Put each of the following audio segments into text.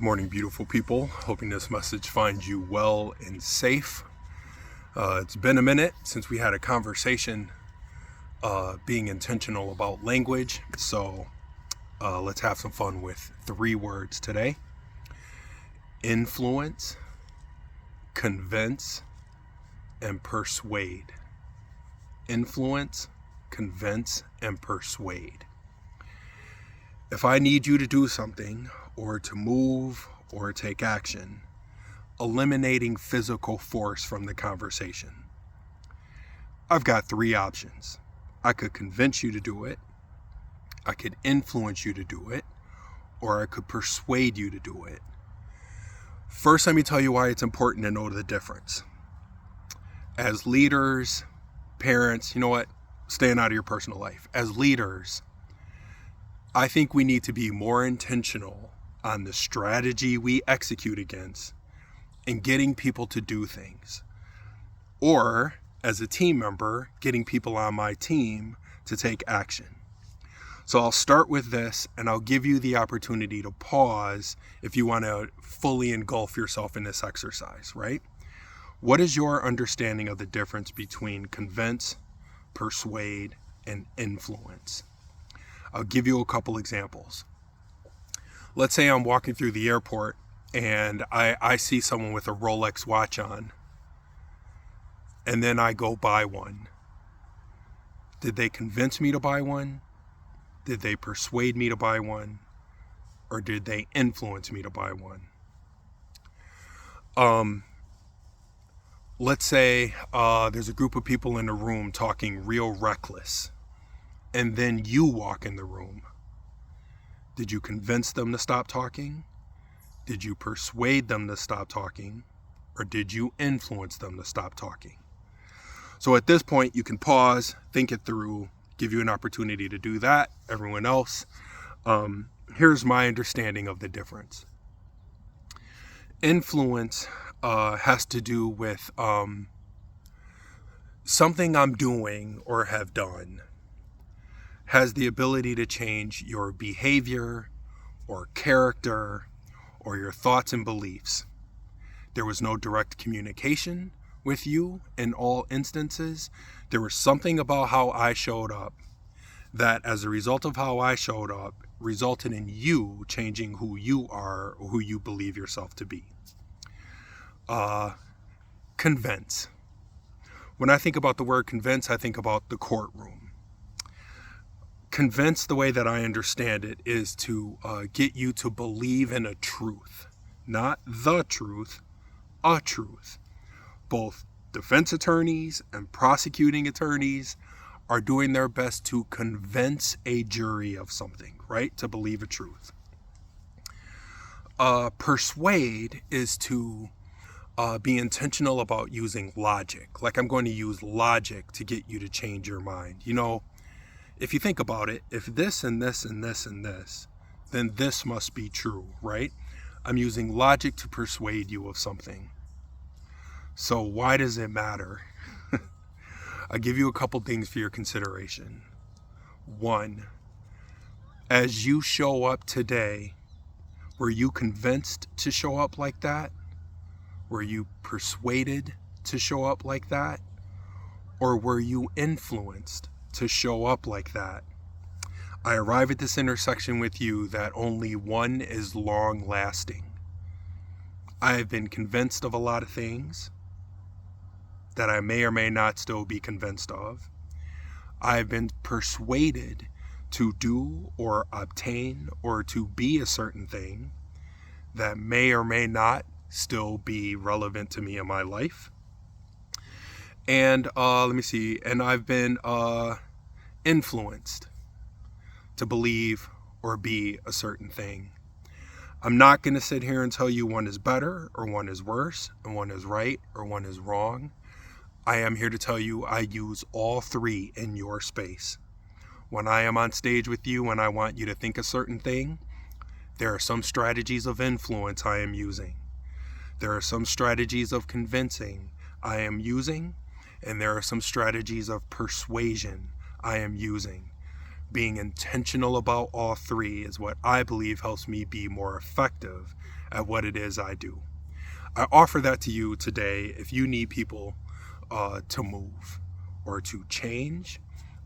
Good morning, beautiful people. Hoping this message finds you well and safe. It's been a minute since we had a conversation being intentional about language. So let's have some fun with 3 words today: influence, convince, and persuade. Influence, convince, and persuade. If I need you to do something, or to move, or take action, eliminating physical force from the conversation, I've got 3 options. I could convince you to do it, I could influence you to do it, or I could persuade you to do it. First, let me tell you why it's important to know the difference. As leaders, parents, staying out of your personal life. As leaders, I think we need to be more intentional on the strategy we execute against and getting people to do things. Or, as a team member, getting people on my team to take action. So I'll start with this, and I'll give you the opportunity to pause if you want to fully engulf yourself in this exercise, right? What is your understanding of the difference between convince, persuade, and influence? I'll give you a couple examples. Let's say I'm walking through the airport and I see someone with a Rolex watch on, and then I go buy one. Did they convince me to buy one? Did they persuade me to buy one? Or did they influence me to buy one? Let's say there's a group of people in a room talking real reckless, and then you walk in the room. Did you convince them to stop talking? Did you persuade them to stop talking? Or did you influence them to stop talking? So at this point, you can pause, think it through, give you an opportunity to do that. Everyone else, here's my understanding of the difference. Influence has to do with something I'm doing or have done has the ability to change your behavior or character or your thoughts and beliefs. There was no direct communication with you in all instances. There was something about how I showed up that, as a result of how I showed up, resulted in you changing who you are or who you believe yourself to be. Convince. When I think about the word convince, I think about the courtroom. Convince, the way that I understand it, is to get you to believe in a truth. Not the truth, a truth. Both defense attorneys and prosecuting attorneys are doing their best to convince a jury of something, right? To believe a truth. Persuade is to be intentional about using logic. Like, I'm going to use logic to get you to change your mind. If you think about it, if this and this and this and this, then this must be true, right? I'm using logic to persuade you of something. So why does it matter? I'll give you a couple things for your consideration. 1, as you show up today, were you convinced to show up like that? Were you persuaded to show up like that? Or were you influenced to show up like that? I arrive at this intersection with you that only one is long lasting. I have been convinced of a lot of things that I may or may not still be convinced of. I have been persuaded to do or obtain or to be a certain thing that may or may not still be relevant to me in my life. And and I've been influenced to believe or be a certain thing. I'm not going to sit here and tell you one is better or one is worse and one is right or one is wrong. I am here to tell you I use all 3 in your space. When I am on stage with you and I want you to think a certain thing, there are some strategies of influence I am using. There are some strategies of convincing I am using, and there are some strategies of persuasion I am using. being intentional about all three is what I believe helps me be more effective at what it is I do. I offer that to you today if you need people to move or to change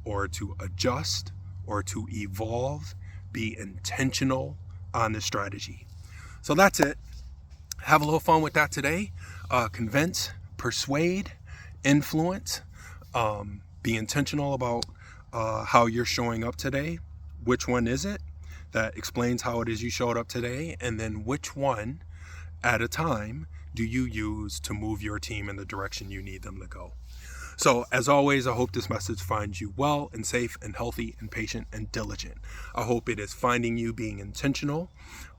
or to adjust or to evolve. Be intentional on the strategy. So that's it. Have a little fun with that today. Convince, persuade, influence. Be intentional about how you're showing up today. Which one is it? That explains how it is you showed up today. And then which one at a time do you use to move your team in the direction you need them to go? So, as always, I hope this message finds you well and safe and healthy and patient and diligent. I hope it is finding you being intentional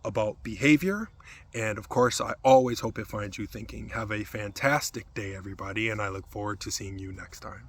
about behavior. And of course, I always hope it finds you thinking. Have a fantastic day, everybody, and I look forward to seeing you next time.